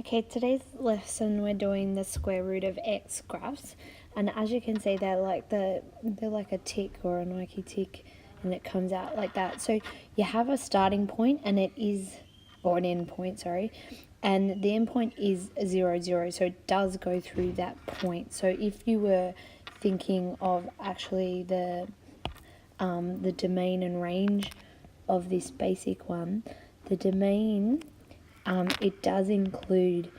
Okay, today's lesson we're doing the square root of x graphs, and as you can see they're like a tick or a Nike tick, and it comes out like that. So you have a starting point and it is, or an end point, sorry, and the end point is 0, 0, so it does go through that point. So if you were thinking of actually the domain and range of this basic one, the domain, it does include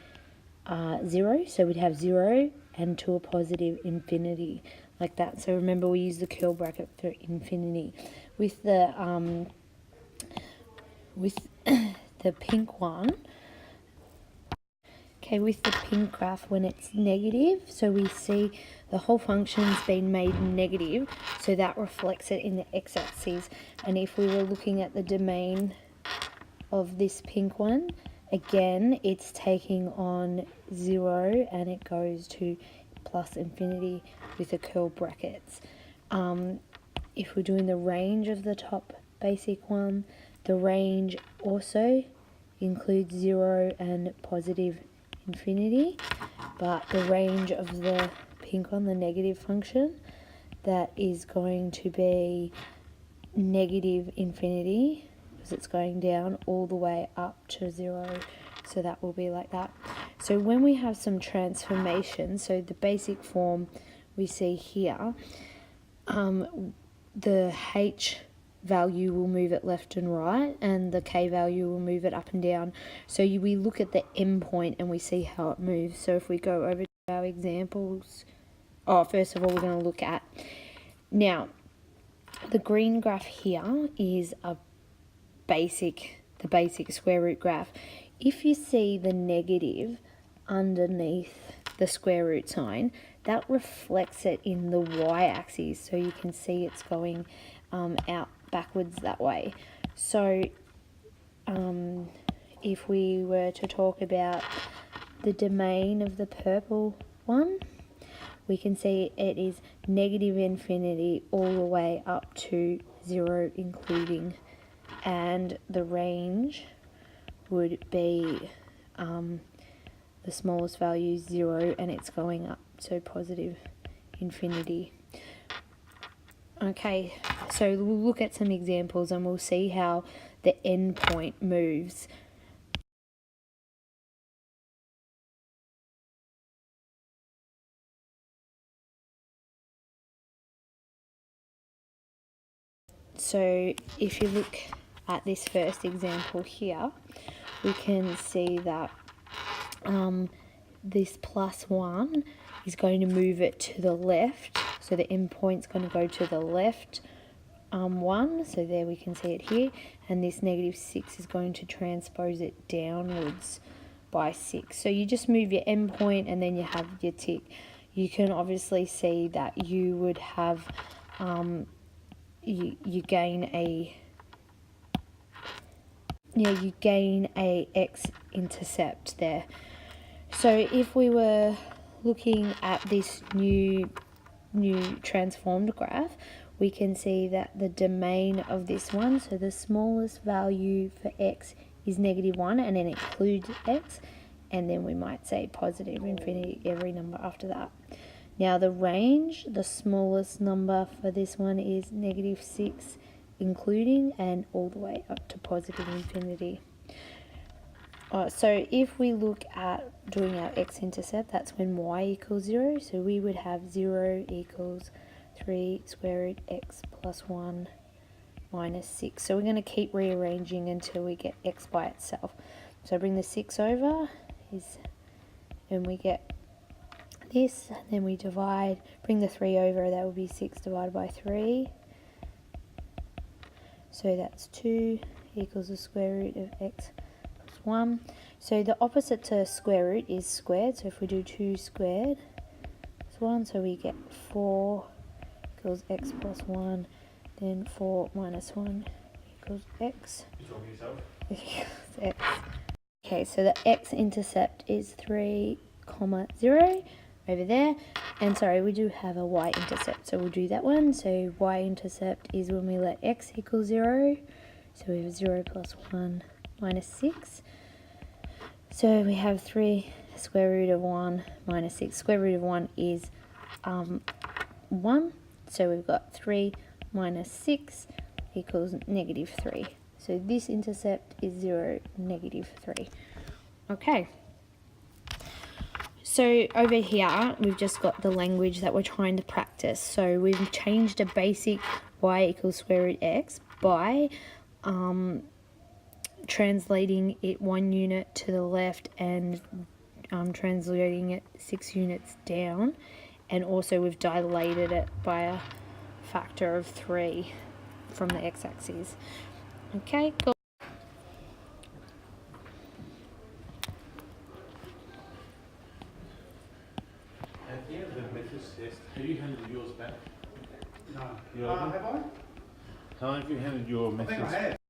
0, so we'd have 0 and to a positive infinity, like that. So remember, we use the curl bracket for infinity. With the the pink one, okay, with the pink graph, when it's negative, so we see the whole function's been made negative, so that reflects it in the x-axis. And if we were looking at the domain of this pink one, again, it's taking on 0 and it goes to plus infinity with the curl brackets. If we're doing the range of the top basic one, the range also includes 0 and positive infinity, but the range of the pink one, the negative function, that is going to be negative infinity, because it's going down all the way up to 0, so that will be like that. So when we have some transformation, so the basic form we see here, the h value will move it left and right, and the k value will move it up and down. So we look at the end point and we see how it moves. So if we go over to our examples, first of all, we're going to look at, now the green graph here is the basic square root graph. If you see the negative underneath the square root sign, that reflects it in the y-axis, so you can see it's going out backwards that way. So if we were to talk about the domain of the purple one, we can see it is negative infinity all the way up to 0 including, and the range would be the smallest value 0 and it's going up, so positive infinity. Okay, so we'll look at some examples and we'll see how the end point moves. So if you look at this first example here, we can see that this plus 1 is going to move it to the left, so the end point's going to go to the left 1, so there we can see it here, and this negative 6 is going to transpose it downwards by 6. So you just move your end point and then you have your tick. You can obviously see that you would have you gain a x-intercept there. So if we were looking at this new transformed graph, we can see that the domain of this one, so the smallest value for x is -1, and then it includes x, and then we might say positive infinity every number after that. Now the range, the smallest number for this one is -6 including, and all the way up to positive infinity. So if we look at doing our x-intercept, that's when y equals 0, so we would have 0 equals 3 square root x plus 1 minus 6. So we're going to keep rearranging until we get x by itself. So bring the 6 over, and we get this, and then we divide, bring the 3 over, that will be 6 divided by 3. So that's 2 equals the square root of x plus 1. So the opposite to square root is squared, so if we do 2 squared plus 1, so we get 4 equals x plus 1, then 4 minus 1 equals x. You talking to yourself? Equals x. Okay, so the x-intercept is 3, 0 over there, and sorry, we do have a y-intercept, so we'll do that one. So y-intercept is when we let x equal 0, so we have 0 plus 1 minus 6. So we have 3 square root of 1 minus 6. Square root of 1 is 1. So we've got 3 minus 6 equals negative 3. So this intercept is 0, negative 3. Okay. So over here, we've just got the language that we're trying to practice. So we've changed a basic y equals square root x by translating it 1 unit to the left and translating it 6 units down. And also we've dilated it by a factor of 3 from the x-axis. Okay, cool. At the end of the methods test, have you handed yours back? No. Have I? How long have you handed your I think I methods? have.